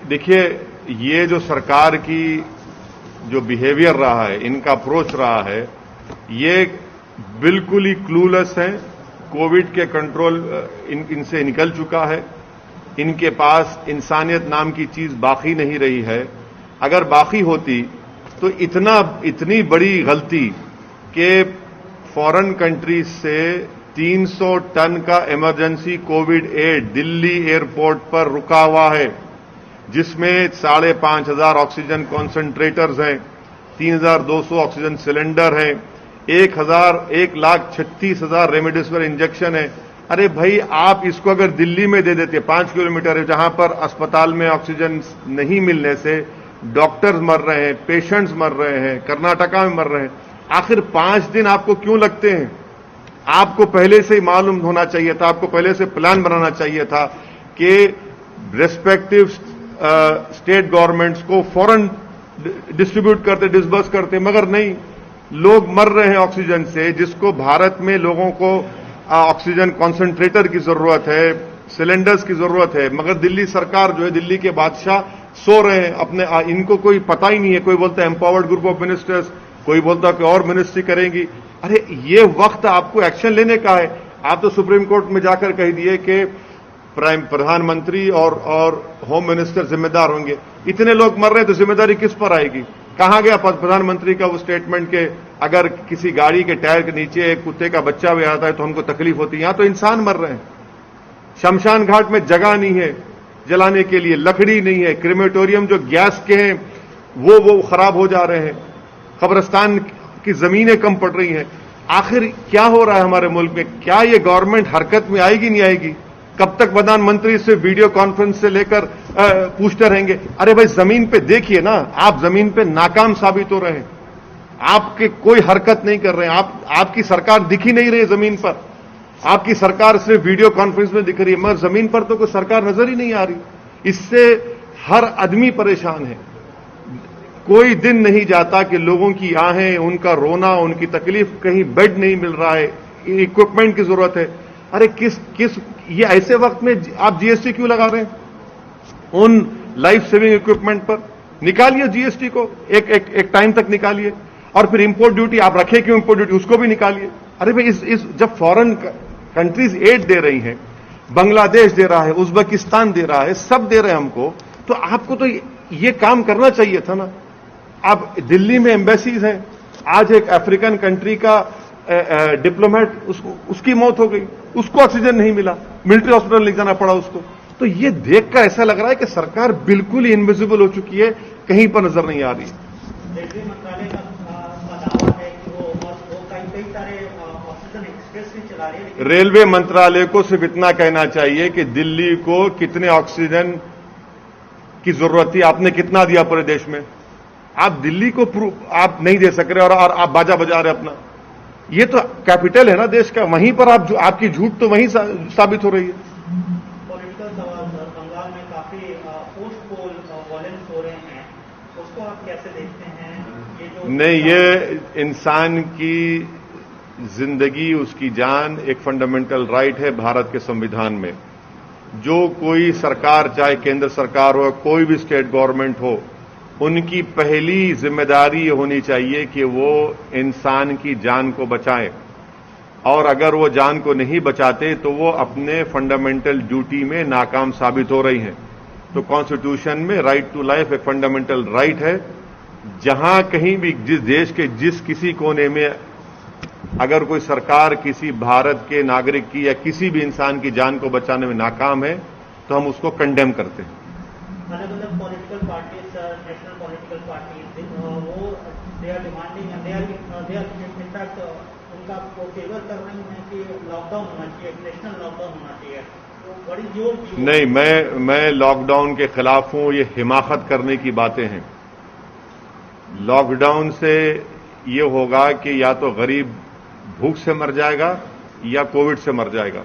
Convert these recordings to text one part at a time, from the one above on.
देखिए, ये जो सरकार की जो बिहेवियर रहा है, इनका अप्रोच रहा है, ये बिल्कुल ही क्लूलेस है। कोविड के कंट्रोल इनसे निकल चुका है। इनके पास इंसानियत नाम की चीज बाकी नहीं रही है। अगर बाकी होती तो इतनी बड़ी गलती कि फॉरेन कंट्रीज से 300 टन का emergency covid aid Delhi airport पर रुका हुआ है, जिसमें 5,500 ऑक्सीजन कॉन्सेंट्रेटर्स हैं, 3,200 ऑक्सीजन सिलेंडर हैं, 1,36,000 रेमडेसिविर इंजेक्शन है। अरे भाई, आप इसको अगर दिल्ली में दे देते, 5 किलोमीटर है, जहां पर अस्पताल में ऑक्सीजन नहीं मिलने से डॉक्टर्स मर रहे हैं, पेशेंट्स मर रहे हैं, कर्नाटका में मर रहे हैं, आखिर 5 दिन आपको क्यों लगते हैं? आपको पहले से ही मालूम होना चाहिए था, आपको पहले से प्लान बनाना चाहिए था कि रेस्पेक्टिव स्टेट गवर्नमेंट्स को फौरन डिस्ट्रीब्यूट करते, डिसबर्स करते, मगर नहीं। लोग मर रहे हैं ऑक्सीजन से, जिसको भारत में लोगों को ऑक्सीजन कॉन्सेंट्रेटर की जरूरत है, सिलेंडर्स की जरूरत है, मगर दिल्ली सरकार जो है, दिल्ली के बादशाह सो रहे हैं अपने, इनको कोई पता ही नहीं है। कोई बोलता है एम्पावर्ड ग्रुप ऑफ मिनिस्टर्स, कोई बोलता है कि और मिनिस्ट्री करेंगी। अरे ये वक्त आपको एक्शन लेने का है। आप तो सुप्रीम कोर्ट में जाकर कह दिए कि प्रधानमंत्री और होम मिनिस्टर जिम्मेदार होंगे। इतने लोग मर रहे हैं तो जिम्मेदारी किस पर आएगी? कहां गया प्रधानमंत्री का वो स्टेटमेंट के अगर किसी गाड़ी के टायर के नीचे एक कुत्ते का बच्चा भी आता है तो हमको तकलीफ होती है? यहां तो इंसान मर रहे हैं। शमशान घाट में जगह नहीं है जलाने के लिए, लकड़ी नहीं है, क्रेमेटोरियम जो गैस के हैं वो खराब हो जा रहे हैं, कब्रिस्तान की जमीनें कम पड़ रही हैं। आखिर क्या हो रहा है हमारे मुल्क में? क्या ये गवर्नमेंट हरकत में आएगी, नहीं आएगी? कब तक प्रधानमंत्री से वीडियो कॉन्फ्रेंस से लेकर पूछते रहेंगे? अरे भाई, जमीन पे देखिए ना, आप जमीन पे नाकाम साबित हो रहे हैं। आपके कोई हरकत नहीं कर रहे हैं। आपकी सरकार दिख ही नहीं रही जमीन पर। आपकी सरकार सिर्फ वीडियो कॉन्फ्रेंस में दिख रही है, मगर जमीन पर तो कोई सरकार नजर ही नहीं आ रही। इससे हर आदमी परेशान है। कोई दिन नहीं जाता कि लोगों की आहें, उनका रोना, उनकी तकलीफ, कहीं बेड नहीं मिल रहा है, इक्विपमेंट की जरूरत है। अरे किस ये ऐसे वक्त में आप जीएसटी क्यों लगा रहे हैं? उन लाइफ सेविंग इक्विपमेंट पर निकालिए जीएसटी को, एक टाइम तक निकालिए। और फिर इंपोर्ट ड्यूटी आप रखे क्यों? इंपोर्ट ड्यूटी उसको भी निकालिए। अरे भाई, जब फॉरेन कंट्रीज एड दे रही हैं, बांग्लादेश दे रहा है, उज्बेकिस्तान दे रहा है, सब दे रहे हैं हमको, तो आपको तो ये काम करना चाहिए था ना। अब दिल्ली में एम्बेसीज हैं। आज एक अफ्रीकन कंट्री का डिप्लोमेट, उसकी मौत हो गई, उसको ऑक्सीजन नहीं मिला, मिलिट्री हॉस्पिटल ले जाना पड़ा उसको। तो ये देखकर ऐसा लग रहा है कि सरकार बिल्कुल ही इनविजिबल हो चुकी है, कहीं पर नजर नहीं आ रही। रेलवे मंत्रालय का दावा है कि वो कई सारे ऑक्सीजन एक्सप्रेस भी चला रही है। रेलवे मंत्रालय को सिर्फ इतना कहना चाहिए कि दिल्ली को कितने ऑक्सीजन की जरूरत थी, आपने कितना दिया पूरे देश में? आप दिल्ली को आप नहीं दे सक रहे और आप बाजा बजा रहे अपना। ये तो कैपिटल है ना देश का, वहीं पर आपकी झूठ तो वहीं साबित हो रही है। पॉलिटिकल सवाल, बंगाल में काफी पोस्ट पोल वॉयलेंस हो रहे हैं, उसको आप कैसे देखते हैं? ये जो नहीं, ये इंसान की जिंदगी, उसकी जान एक फंडामेंटल राइट है भारत के संविधान में। जो कोई सरकार, चाहे केंद्र सरकार हो, कोई भी स्टेट गवर्नमेंट हो, उनकी पहली जिम्मेदारी होनी चाहिए कि वो इंसान की जान को बचाएं। और अगर वो जान को नहीं बचाते तो वो अपने फंडामेंटल ड्यूटी में नाकाम साबित हो रही हैं। तो कॉन्स्टिट्यूशन में राइट टू लाइफ एक फंडामेंटल राइट है। जहां कहीं भी जिस देश के जिस किसी कोने में अगर कोई सरकार किसी भारत के नागरिक की या किसी भी इंसान की जान को बचाने में नाकाम है तो हम उसको कंडेम करते हैं। अलग अलग political parties, national political parties, वो they are demanding, they are in fact उनका फेवर कर रही हैं कि लॉकडाउन होना चाहिए, नेशनल लॉकडाउन होना चाहिए। तो बड़ी जोर नहीं, मैं लॉकडाउन के खिलाफ हूं। ये हिमाकत करने की बातें हैं। लॉकडाउन से ये होगा कि या तो गरीब भूख से मर जाएगा या कोविड से मर जाएगा।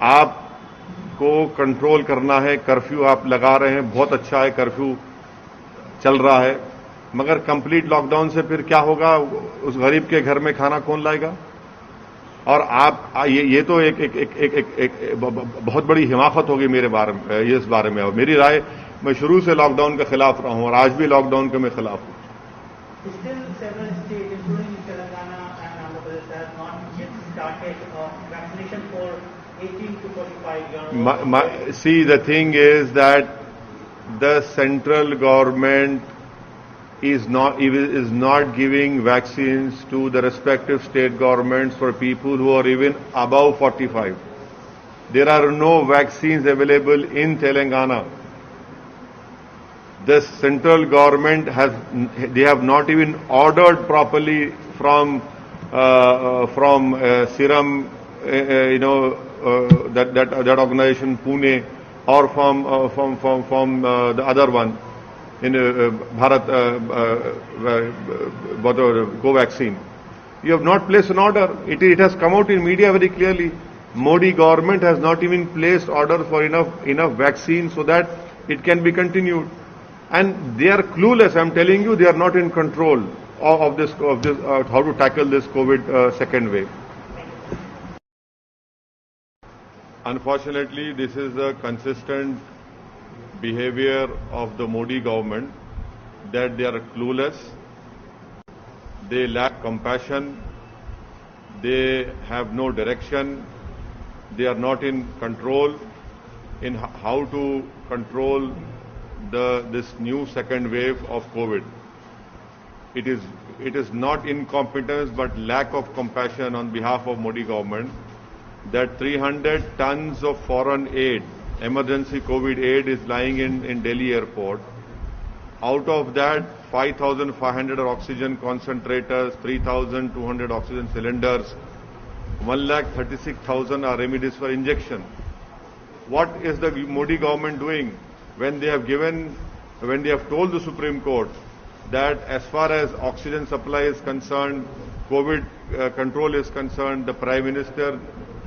आपको कंट्रोल करना है। कर्फ्यू आप लगा रहे हैं, बहुत अच्छा है, कर्फ्यू चल रहा है, मगर कंप्लीट लॉकडाउन से फिर क्या होगा? उस गरीब के घर में खाना कौन लाएगा? और आप ये तो एक बहुत बड़ी हिमाकत होगी मेरे बारे में, ये इस बारे में। और मेरी राय, मैं शुरू से लॉकडाउन के खिलाफ रहा हूं और आज भी लॉकडाउन के मैं खिलाफ हूं। Still, several states, including Telangana and Andhra Pradesh, have not yet started vaccination for 18 to 45-year-olds. See, the thing is that the central government is not giving vaccines to the respective state governments for people who are even above 45. There are no vaccines available in Telangana. The central government they have not even ordered properly from Serum, that organization Pune, or from the other one in Bharat Covaxin. You have not placed an order. It has come out in media very clearly. Modi government has not even placed order for enough vaccine so that it can be continued. And they are clueless. I'm telling you, they are not in control of this how to tackle this COVID second wave. Unfortunately, this is a consistent behavior of the Modi government, that they are clueless, they lack compassion, they have no direction, they are not in control in how to control this new second wave of COVID. It is not incompetence but lack of compassion on behalf of Modi government that 300 tons of foreign aid, emergency COVID aid, is lying in Delhi airport. Out of that, 5,500 are oxygen concentrators, 3,200 oxygen cylinders, 1,36,000 are remdesivir injection. What is the Modi government doing when they have told the Supreme Court that as far as oxygen supply is concerned, COVID control is concerned, the Prime Minister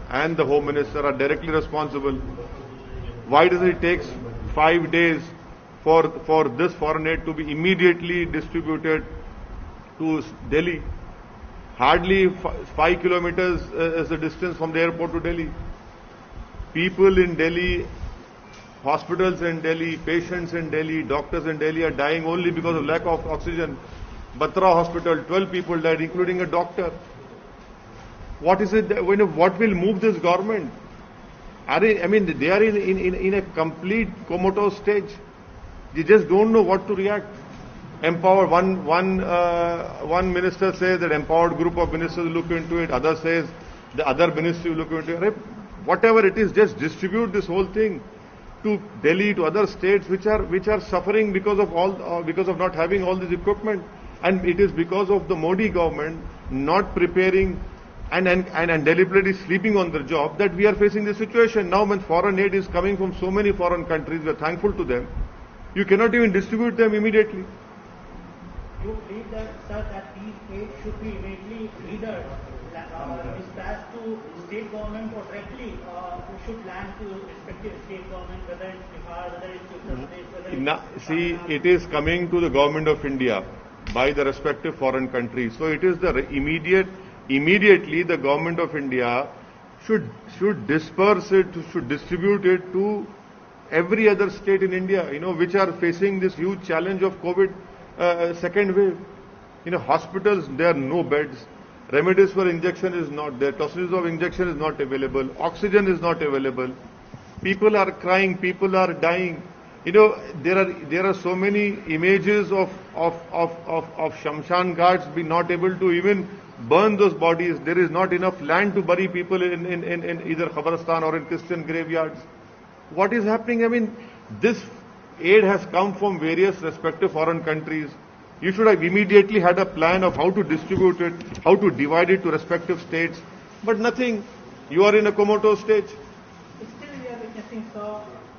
and the Home Minister are directly responsible? Why does it take 5 days for this foreign aid to be immediately distributed to Delhi? Hardly 5 kilometers is the distance from the airport to Delhi. People in Delhi, hospitals in Delhi, patients in Delhi, doctors in Delhi are dying only because of lack of oxygen. Batra Hospital, 12 people died, including a doctor. What is it? What will move this government? I mean, they are in a complete comatose stage. They just don't know what to react. Empower one minister says that empowered group of ministers look into it. Other says the other ministry will look into it. Whatever it is, just distribute this whole thing to Delhi, to other states which are suffering because of not having all this equipment. And it is because of the Modi government not preparing and deliberately sleeping on their job that we are facing this situation. Now when foreign aid is coming from so many foreign countries, we are thankful to them. You cannot even distribute them immediately. You believe that, sir, that these aid should be immediately either dispatched to state government or directly should land to respective state government, whether it's Bihar, whether it's Uttar Pradesh, whether it's See, it is coming to the government of India by the respective foreign countries. So it is the immediately the government of India should disperse it, should distribute it to every other state in India, which are facing this huge challenge of COVID second wave. Hospitals, there are no beds. Remdesivir injection is not there. Tocilizumab injection is not available. Oxygen is not available. People are crying. People are dying. There are so many images of Shamshan Ghats being not able to even burn those bodies. There is not enough land to bury people in either Khabristan or in Christian graveyards. What is happening? I mean, this aid has come from various respective foreign countries. You should have immediately had a plan of how to distribute it, how to divide it to respective states. But nothing. You are in a comatose stage. Still, we are witnessing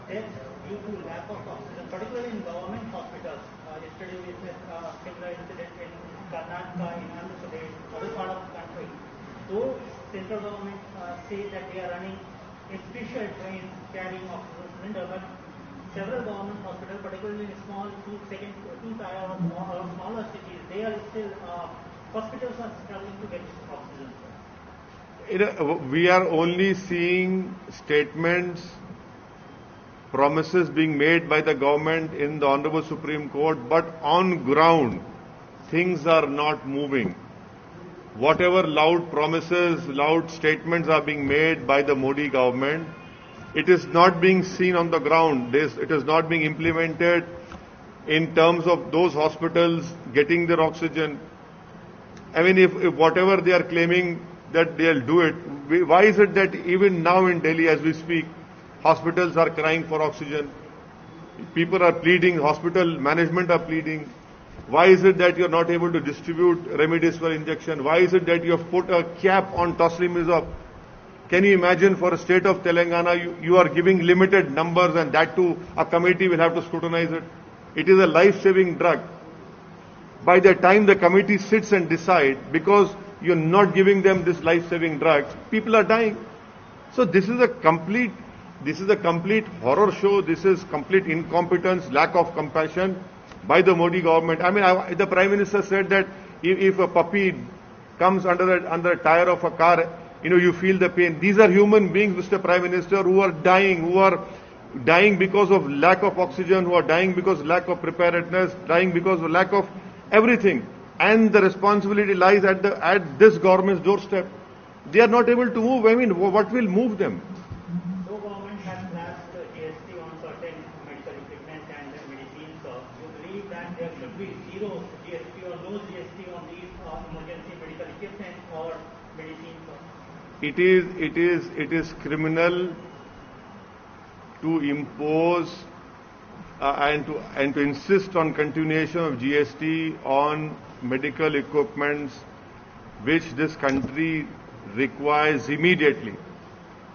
deaths due to lack of oxygen, particularly in government hospitals. Yesterday, we witnessed a similar incident in Karnataka, in Andhra Pradesh, other part of the country. Though central government say that they are running a special trains carrying oxygen cylinder, but several government hospitals, particularly in small two-tier or smaller cities, they are still hospitals are struggling to get oxygen. We are only seeing statements, promises being made by the government in the Honorable Supreme Court, but on ground, things are not moving. Whatever loud promises, loud statements are being made by the Modi government, it is not being seen on the ground. It is not being implemented in terms of those hospitals getting their oxygen. I mean, if whatever they are claiming that they'll do it, why is it that even now in Delhi as we speak, hospitals are crying for oxygen? People are pleading, hospital management are pleading. Why is it that you're not able to distribute remdesivir injection? Why is it that you have put a cap on tocilizumab? Can you imagine for a state of Telangana, you are giving limited numbers and that too, a committee will have to scrutinize it? It is a life-saving drug. By the time the committee sits and decides, because you're not giving them this life-saving drug, people are dying. So this is a complete horror show. This is complete incompetence, lack of compassion by the Modi government. I mean, the Prime Minister said that if a puppy comes under a tire of a car, you feel the pain. These are human beings, Mr. Prime Minister, who are dying because of lack of oxygen, who are dying because of lack of preparedness, dying because of lack of everything. And the responsibility lies at this government's doorstep. They are not able to move. I mean, what will move them? Though government has slashed GST on certain medical equipment and medicines, you believe that there should be zero GST or no GST on these emergency medical equipment or medicines? It is criminal to impose and to insist on continuation of GST on medical equipments which this country requires immediately.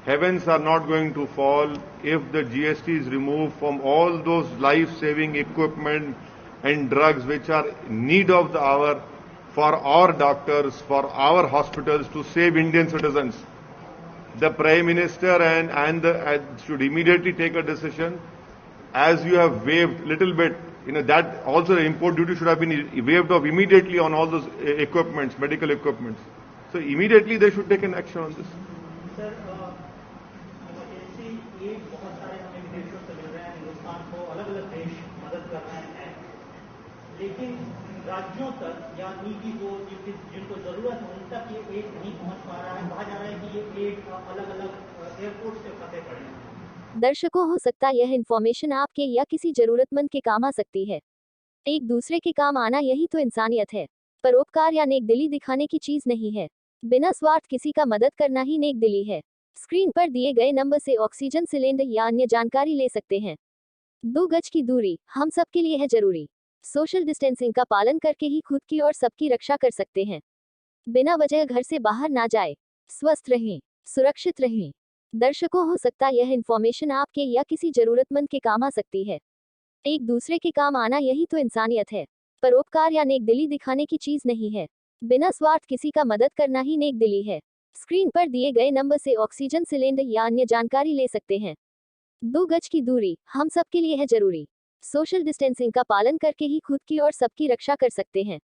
Heavens are not going to fall if the GST is removed from all those life-saving equipment and drugs which are in need of the hour for our doctors, for our hospitals to save Indian citizens. The Prime Minister and should immediately take a decision. As you have waived little bit, that also the import duty should have been waived off immediately on all those equipments, medical equipments. So immediately they should take an action on this. Sir, emergency aid बहुत सारे हमें विदेशों से मिल रहे हैं, हिंदुस्तान को अलग-अलग देश मदद कर रहे हैं, लेकिन राज्यों तक या निजी को जिनको जरूरत है उन तक ये एड नहीं पहुंच पा रहा है। कहा जा रहा है कि ये एड अलग-अलग एयरपोर्ट से फंसे पड़े हैं। दर्शकों, हो सकता है यह इन्फॉर्मेशन आपके या किसी जरूरतमंद के काम आ सकती है। एक दूसरे के काम आना यही तो इंसानियत है। परोपकार या नेकदिली दिखाने की चीज नहीं है। बिना स्वार्थ किसी का मदद करना ही नेकदिली है। स्क्रीन पर दिए गए नंबर से ऑक्सीजन सिलेंडर या अन्य जानकारी ले सकते हैं। 2 गज की दूरी हम सबके लिए है जरूरी। सोशल डिस्टेंसिंग का पालन करके ही खुद की और सबकी रक्षा कर सकते हैं। बिना वजह घर से बाहर ना जाए। स्वस्थ रहें, सुरक्षित रहें। दर्शकों, हो सकता है यह इन्फॉर्मेशन आपके या किसी जरूरतमंद के काम आ सकती है। एक दूसरे के काम आना यही तो इंसानियत है। परोपकार या नेकदिली दिखाने की चीज नहीं है। बिना स्वार्थ किसी का मदद करना ही नेकदिली है। स्क्रीन पर दिए गए नंबर से ऑक्सीजन सिलेंडर या अन्य जानकारी ले सकते हैं। 2 गज की दूरी हम सबके लिए है जरूरी। सोशल डिस्टेंसिंग का पालन करके ही खुद की और सबकी रक्षा कर सकते हैं।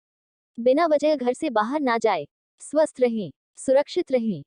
बिना वजह घर से बाहर ना जाए। स्वस्थ रहें, सुरक्षित रहें।